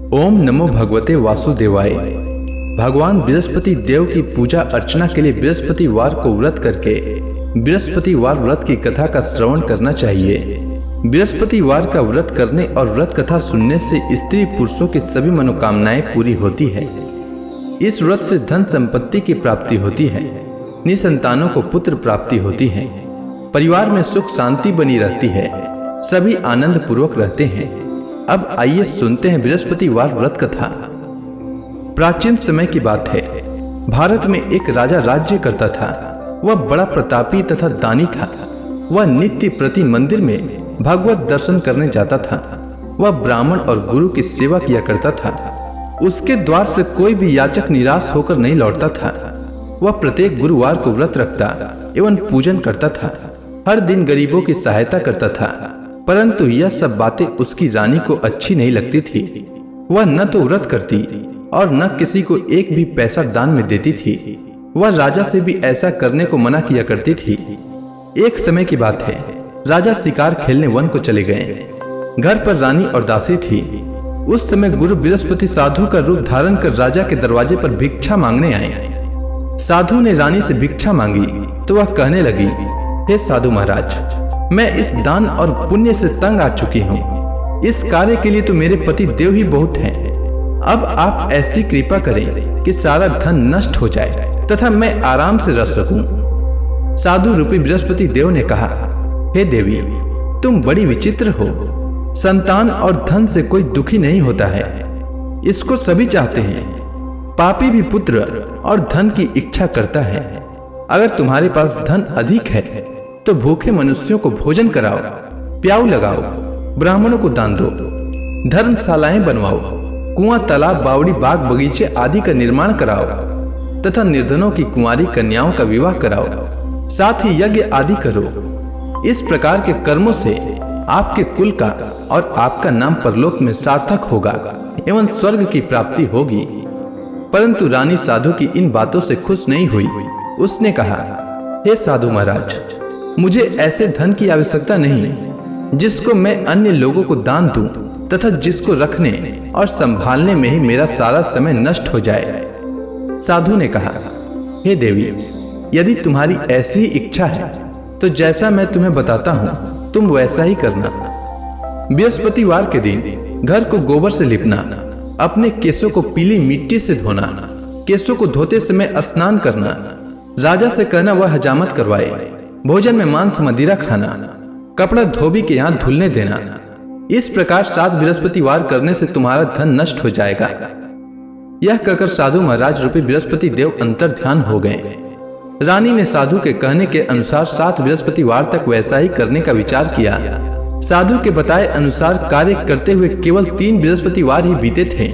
ओम नमो भगवते वासुदेवाय। भगवान बृहस्पति देव की पूजा अर्चना के लिए बृहस्पतिवार को व्रत करके बृहस्पतिवार व्रत की कथा का श्रवण करना चाहिए। बृहस्पतिवार का व्रत करने और व्रत कथा सुनने से स्त्री पुरुषों की सभी मनोकामनाएं पूरी होती है। इस व्रत से धन संपत्ति की प्राप्ति होती है, निसंतानों को पुत्र प्राप्ति होती है, परिवार में सुख शांति बनी रहती है, सभी आनंद पूर्वक रहते हैं। अब आइए सुनते हैं बृहस्पतिवार व्रत कथा। प्राचीन समय की बात है। भारत में एक राजा राज्य करता था। वह बड़ा प्रतापी तथा दानी था। वह नित्य प्रति मंदिर में भगवत दर्शन करने जाता था। वह ब्राह्मण और गुरु की सेवा किया करता था। उसके द्वार से कोई भी याचक निराश होकर नहीं लौटता था। वह प्रत्येक गुरुवार को व्रत रखता एवं पूजन करता था। हर दिन गरीबों की सहायता करता था। परंतु यह सब बातें उसकी रानी को अच्छी नहीं लगती थी। वह न तो व्रत करती और न किसी को एक भी पैसा दान में देती थी। वह राजा से भी ऐसा करने को मना किया करती थी। एक समय की बात है। राजा शिकार खेलने वन को चले गए। घर पर रानी और दासी थी। उस समय गुरु बृहस्पति साधु का रूप धारण कर राजा के दरवाजे पर भिक्षा मांगने आए। साधु ने रानी से भिक्षा मांगी तो वह कहने लगी, हे साधु महाराज, मैं इस दान और पुण्य से तंग आ चुकी हूँ। इस कार्य के लिए तो मेरे पति देव ही बहुत हैं। अब आप ऐसी कृपा करें कि सारा धन नष्ट हो जाए तथा मैं आराम से रह सकूं। साधु रूपी बृहस्पति देव ने कहा, हे देवी, तुम बड़ी विचित्र हो। संतान और धन से कोई दुखी नहीं होता है, इसको सभी चाहते हैं। पापी भी पुत्र और धन की इच्छा करता है। अगर तुम्हारे पास धन अधिक है तो भूखे मनुष्यों को भोजन कराओ, प्याऊ लगाओ, ब्राह्मणों को दान दो, धर्मशालाएं बनवाओ, कुआं, तालाब, बावड़ी, बाग, बगीचे आदि का निर्माण कराओ तथा निर्धनों की कुंवारी कन्याओं का विवाह कराओ। साथ ही यज्ञ आदि करो। इस प्रकार के कर्मों से आपके कुल का और आपका नाम परलोक में सार्थक होगा एवं स्वर्ग की प्राप्ति होगी। परंतु रानी साधु की इन बातों से खुश नहीं हुई। उसने कहा, हे साधु महाराज, मुझे ऐसे धन की आवश्यकता नहीं जिसको मैं अन्य लोगों को दान दूं तथा जिसको रखने और संभालने में ही मेरा सारा समय नष्ट हो जाए। साधु ने कहा, हे देवी, यदि तुम्हारी ऐसी इच्छा है तो जैसा मैं तुम्हें बताता हूँ तुम वैसा ही करना। बृहस्पतिवार के दिन घर को गोबर से लिपना, अपने केसों को पीली मिट्टी से धोना, केसों को धोते समय स्नान करना, राजा से कहना वह हजामत करवाए, भोजन में मांस मदिरा खाना, कपड़ा धोबी के यहाँ धुलने देना। इस प्रकार 7 बृहस्पतिवार करने से तुम्हारा धन नष्ट हो जाएगा। यह कहकर साधु महाराज रूपी बृहस्पति देव अंतर ध्यान हो गए। रानी ने साधु के कहने के अनुसार 7 बृहस्पतिवार तक वैसा ही करने का विचार किया। साधु के बताए अनुसार कार्य करते हुए केवल 3 बृहस्पतिवार ही बीते थे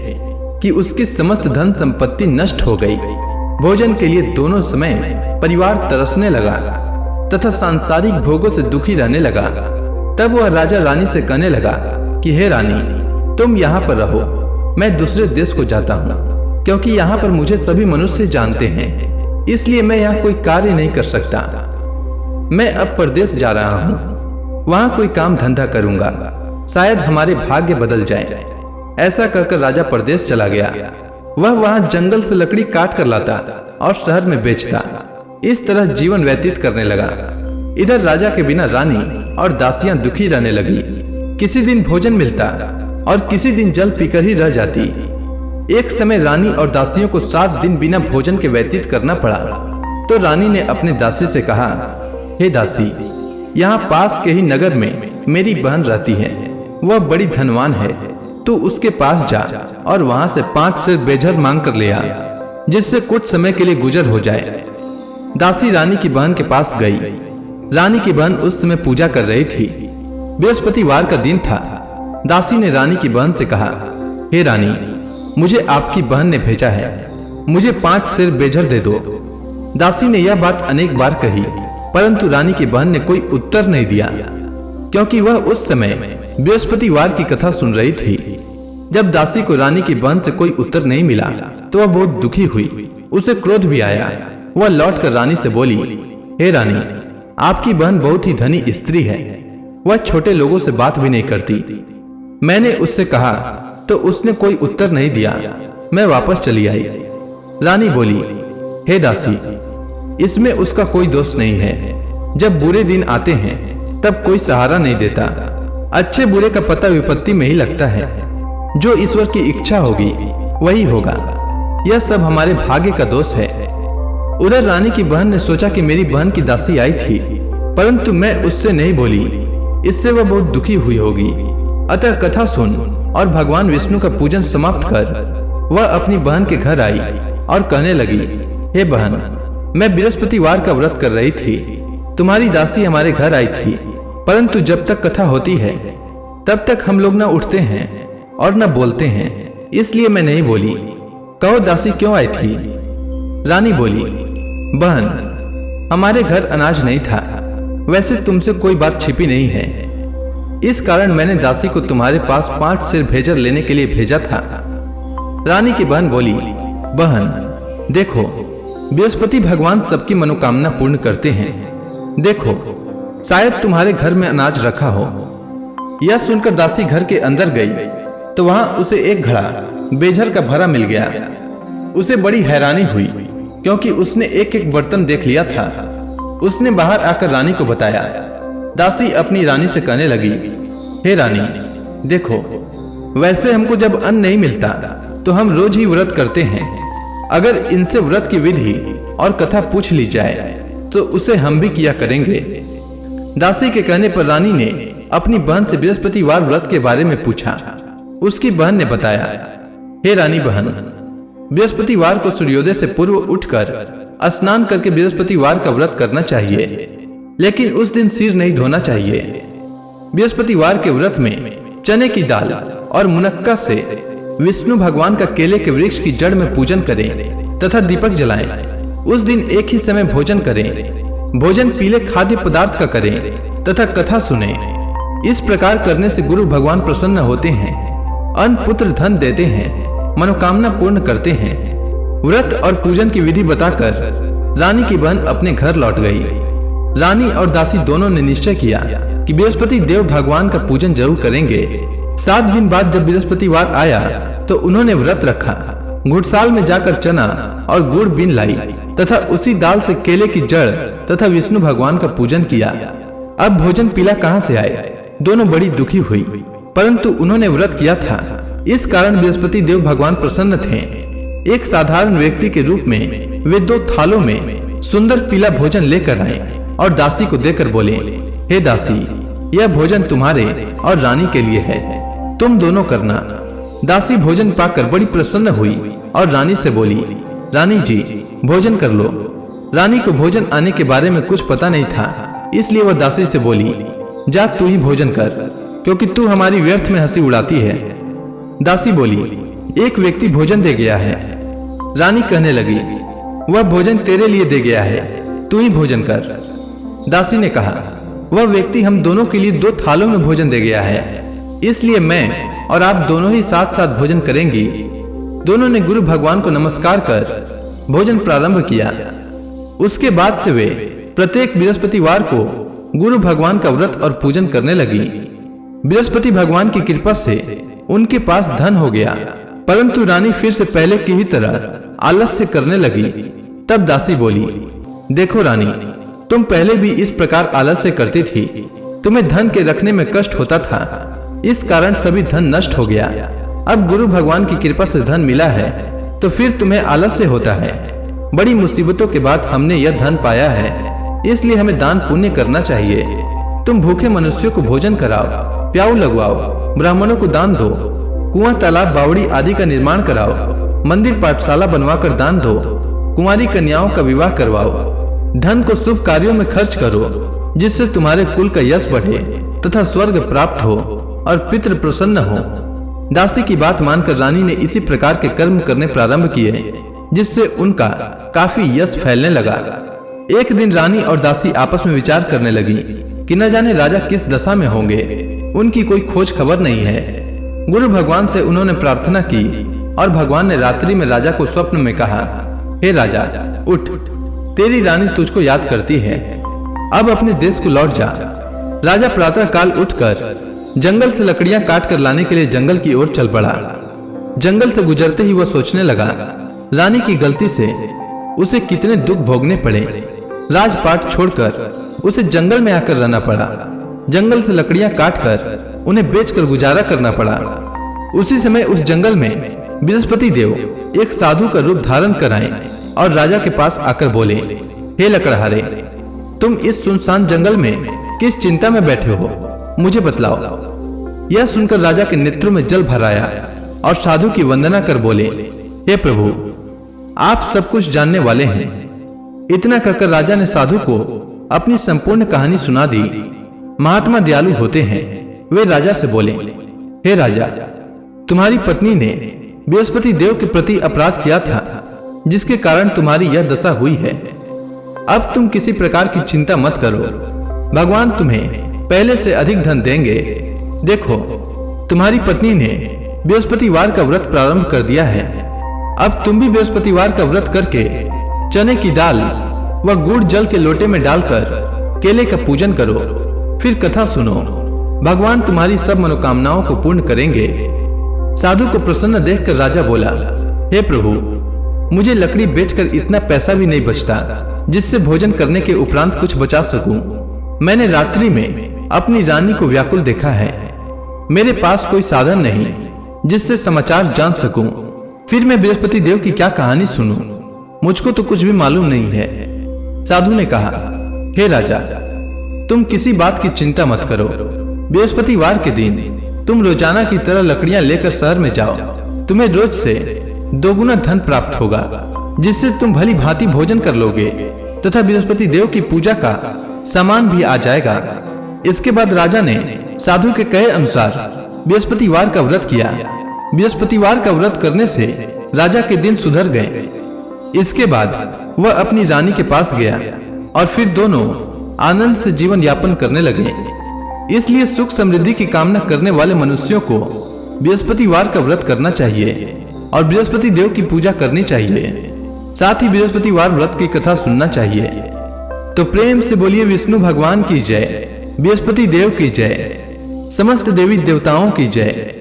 कि उसकी समस्त धन संपत्ति नष्ट हो गई। भोजन के लिए दोनों समय परिवार तरसने लगा तथा सांसारिक भोगों से दुखी रहने लगा। तब वह राजा रानी से कहने लगा कि हे रानी, तुम यहाँ पर रहो, मैं दूसरे देश को जाता हूँ, क्योंकि यहाँ पर मुझे सभी मनुष्य जानते हैं, इसलिए मैं यहाँ कोई कार्य नहीं कर सकता। मैं अब परदेश जा रहा हूँ, वहाँ कोई काम धंधा करूंगा, शायद हमारे भाग्य बदल जाए। ऐसा कहकर राजा परदेश चला गया। वह वहाँ जंगल से लकड़ी काट कर लाता और शहर में बेचता। इस तरह जीवन व्यतीत करने लगा। इधर राजा के बिना रानी और दासियां दुखी रहने लगी। किसी दिन भोजन मिलता और किसी दिन जल पीकर ही रह जाती। एक समय रानी और दासियों को 7 दिन बिना भोजन के व्यतीत करना पड़ा। तो रानी ने अपने दासी से कहा, हे दासी, यहाँ पास के ही नगर में मेरी बहन रहती है। वह बड़ी धनवान है, तू उसके पास जा और वहां से 5 सेर बेझर मांग कर ले आ, जिससे कुछ समय के लिए गुजर हो जाए। दासी रानी की बहन के पास गई। रानी की बहन उस समय पूजा कर रही थी। बृहस्पतिवार का दिन था। दासी ने रानी की बहन से कहा, हे रानी, मुझे आपकी बहन ने भेजा है, मुझे 5 सेर बेझर दे दो। दासी ने यह बात अनेक बार कही, परंतु रानी की बहन ने कोई उत्तर नहीं दिया, क्योंकि वह उस समय बृहस्पतिवार की कथा सुन रही थी। जब दासी को रानी की बहन से कोई उत्तर नहीं मिला तो वह बहुत दुखी हुई। उसे क्रोध भी आया। वह लौटकर रानी से बोली, हे रानी, आपकी बहन बहुत ही धनी स्त्री है। वह छोटे लोगों से बात भी नहीं करती। मैंने उससे कहा तो उसने कोई उत्तर नहीं दिया। मैं वापस चली आई। रानी बोली, हे दासी, इसमें उसका कोई दोष नहीं है। जब बुरे दिन आते हैं तब कोई सहारा नहीं देता। अच्छे बुरे का पता विपत्ति में ही लगता है। जो ईश्वर की इच्छा होगी वही होगा। यह सब हमारे भाग्य का दोष है। उधर रानी की बहन ने सोचा कि मेरी बहन की दासी आई थी, परंतु मैं उससे नहीं बोली। इससे वह बहुत दुखी हुई होगी। अतः कथा सुन और भगवान विष्णु का पूजन समाप्त कर वह अपनी बहन के घर आई और कहने लगी, हे बहन, मैं बृहस्पतिवार का व्रत कर रही थी। तुम्हारी दासी हमारे घर आई थी, परंतु जब तक कथा होती है तब तक हम लोग न उठते हैं और न बोलते हैं, इसलिए मैं नहीं बोली। कहो दासी क्यों आई थी? रानी बोली, बहन, हमारे घर अनाज नहीं था। वैसे तुमसे कोई बात छिपी नहीं है। इस कारण मैंने दासी को तुम्हारे पास 5 सेर भेजर लेने के लिए भेजा था। रानी की बहन बोली, बहन देखो, बृहस्पति भगवान सबकी मनोकामना पूर्ण करते हैं। देखो, शायद तुम्हारे घर में अनाज रखा हो। यह सुनकर दासी घर के अंदर गई तो वहां उसे एक घड़ा बेझर का भरा मिल गया। उसे बड़ी हैरानी हुई क्योंकि उसने एक एक बर्तन देख लिया था। उसने बाहर आकर रानी को बताया। दासी अपनी रानी से कहने लगी, हे रानी, देखो, वैसे हमको जब अन्न नहीं मिलता तो हम रोज ही व्रत करते हैं। अगर इनसे व्रत की विधि और कथा पूछ ली जाए तो उसे हम भी किया करेंगे। दासी के कहने पर रानी ने अपनी बहन से बृहस्पतिवार व्रत के बारे में पूछा। उसकी बहन ने बताया, हे रानी बहन, बृहस्पतिवार को सूर्योदय से पूर्व उठकर स्नान करके बृहस्पतिवार का व्रत करना चाहिए, लेकिन उस दिन सिर नहीं धोना चाहिए। बृहस्पतिवार के व्रत में चने की दाल और मुनक्का से विष्णु भगवान का केले के वृक्ष की जड़ में पूजन करें तथा दीपक जलाएं। उस दिन एक ही समय भोजन करें। भोजन पीले खाद्य पदार्थ का करें तथा कथा सुने। इस प्रकार करने से गुरु भगवान प्रसन्न होते हैं, अन्न पुत्र धन देते हैं, मनोकामना पूर्ण करते हैं। व्रत और पूजन की विधि बताकर रानी की बहन अपने घर लौट गई। रानी और दासी दोनों ने निश्चय किया कि बृहस्पति देव भगवान का पूजन जरूर करेंगे। 7 दिन बाद जब बृहस्पतिवार आया तो उन्होंने व्रत रखा। घुड़साल में जाकर चना और गुड़ बीन लाई तथा उसी दाल से केले की जड़ तथा विष्णु भगवान का पूजन किया। अब भोजन पीला कहाँ से आए? दोनों बड़ी दुखी हुई, परंतु उन्होंने व्रत किया था, इस कारण बृहस्पति देव भगवान प्रसन्न थे। एक साधारण व्यक्ति के रूप में वे 2 थालों में सुंदर पीला भोजन लेकर आए और दासी को देकर बोले, हे दासी, यह भोजन तुम्हारे और रानी के लिए है, तुम दोनों करना। दासी भोजन पाकर बड़ी प्रसन्न हुई और रानी से बोली, रानी जी, भोजन कर लो। रानी को भोजन आने के बारे में कुछ पता नहीं था, इसलिए वह दासी से बोली, जा तू ही भोजन कर, क्योंकि तू हमारी व्यर्थ में हंसी उड़ाती है। दासी बोली, एक व्यक्ति भोजन दे गया है। रानी कहने लगी, वह भोजन तेरे लिए दे गया है, तू ही भोजन कर। दासी ने कहा, वह व्यक्ति हम दोनों के लिए 2 थालों में भोजन दे गया है, इसलिए मैं और आप दोनों ही साथ साथ भोजन करेंगी। दोनों ने गुरु भगवान को नमस्कार कर भोजन प्रारंभ किया। उसके बाद से वे प्रत्येक बृहस्पतिवार को गुरु भगवान का व्रत और पूजन करने लगी। बृहस्पति भगवान की कृपा से उनके पास धन हो गया, परंतु रानी फिर से पहले की ही तरह आलस्य करने लगी। तब दासी बोली, देखो रानी, तुम पहले भी इस प्रकार आलस्य करती थी। तुम्हें धन के रखने में कष्ट होता था, इस कारण सभी धन नष्ट हो गया। अब गुरु भगवान की कृपा से धन मिला है तो फिर तुम्हें आलस्य होता है। बड़ी मुसीबतों के बाद हमने यह धन पाया है, इसलिए हमें दान पुण्य करना चाहिए। तुम भूखे मनुष्यों को भोजन कराओ, प्याऊ लगवाओ, ब्राह्मणों को दान दो, कुआं तालाब बावड़ी आदि का निर्माण कराओ, मंदिर पाठशाला बनवाकर दान दो, कुंवारी कन्याओं का विवाह करवाओ। धन को शुभ कार्यों में खर्च करो, जिससे तुम्हारे कुल का यश बढ़े तथा स्वर्ग प्राप्त हो और पितृ प्रसन्न हो। दासी की बात मानकर रानी ने इसी प्रकार के कर्म करने प्रारंभ किए, जिससे उनका काफी यश फैलने लगा। एक दिन रानी और दासी आपस में विचार करने लगी कि न जाने राजा किस दशा में होंगे, उनकी कोई खोज खबर नहीं है। गुरु भगवान से उन्होंने प्रार्थना की और भगवान ने रात्रि में राजा को स्वप्न में कहा, हे राजा, उठ, तेरी रानी तुझको याद करती है, अब अपने देश को लौट जा। राजा प्रातः काल उठकर जंगल से लकड़ियां काट कर लाने के लिए जंगल की ओर चल पड़ा। जंगल से गुजरते ही वह सोचने लगा, रानी की गलती से उसे कितने दुख भोगने पड़े। राजपाट छोड़कर उसे जंगल में आकर रहना पड़ा। जंगल से लकड़ियां काटकर उन्हें बेचकर गुजारा करना पड़ा। उसी समय उस जंगल में बृहस्पति देव एक साधु का रूप धारण कर आए और राजा के पास आकर बोले, हे लकड़हारे, तुम इस सुनसान जंगल में किस चिंता में बैठे हो, मुझे बतलाओ। यह सुनकर राजा के नेत्रों में जल भर आया और साधु की वंदना कर बोले, हे प्रभु, आप सब कुछ जानने वाले हैं। इतना कहकर राजा ने साधु को अपनी संपूर्ण कहानी सुना दी। महात्मा दयालु होते हैं। वे राजा से बोले, हे राजा, तुम्हारी पत्नी ने बृहस्पति देव के प्रति अपराध किया था, जिसके कारण तुम्हारी यह दशा हुई है। अब तुम किसी प्रकार की चिंता मत करो, भगवान तुम्हें पहले से अधिक धन देंगे। देखो, तुम्हारी पत्नी ने बृहस्पतिवार का व्रत प्रारंभ कर दिया है। अब तुम भी बृहस्पतिवार का व्रत करके चने की दाल व गुड़ जल के लोटे में डालकर केले का पूजन करो, फिर कथा सुनो। भगवान तुम्हारी सब मनोकामनाओं को पूर्ण करेंगे। साधु को प्रसन्न देखकर राजा बोला, हे प्रभु, मुझे लकड़ी बेचकर इतना पैसा भी नहीं बचता जिससे भोजन करने के उपरांत कुछ बचा सकूं। मैंने रात्रि में अपनी रानी को व्याकुल देखा है। मेरे पास कोई साधन नहीं जिससे समाचार जान सकूं। फिर मैं बृहस्पति देव की क्या कहानी सुनूं? मुझको तो कुछ भी मालूम नहीं है। साधु ने कहा, हे राजा, तुम किसी बात की चिंता मत करो। बृहस्पतिवार के दिन तुम रोजाना की तरह लकड़ियां लेकर शहर में जाओ। तुम्हें रोज से 2 गुना धन प्राप्त होगा, जिससे तुम भली भांति भोजन कर लोगे तथा बृहस्पति देव की पूजा का सामान भी आ जाएगा। इसके बाद राजा ने साधु के कहे अनुसार बृहस्पतिवार का व्रत किया। बृहस्पतिवार का व्रत करने से राजा के दिन सुधर गए। इसके बाद वह अपनी रानी के पास गया और फिर दोनों आनंद से जीवन यापन करने लगे। इसलिए सुख समृद्धि की कामना करने वाले मनुष्यों को बृहस्पतिवार का व्रत करना चाहिए और बृहस्पति देव की पूजा करनी चाहिए। साथ ही बृहस्पतिवार व्रत की कथा सुनना चाहिए। तो प्रेम से बोलिए विष्णु भगवान की जय, बृहस्पति देव की जय, समस्त देवी देवताओं की जय।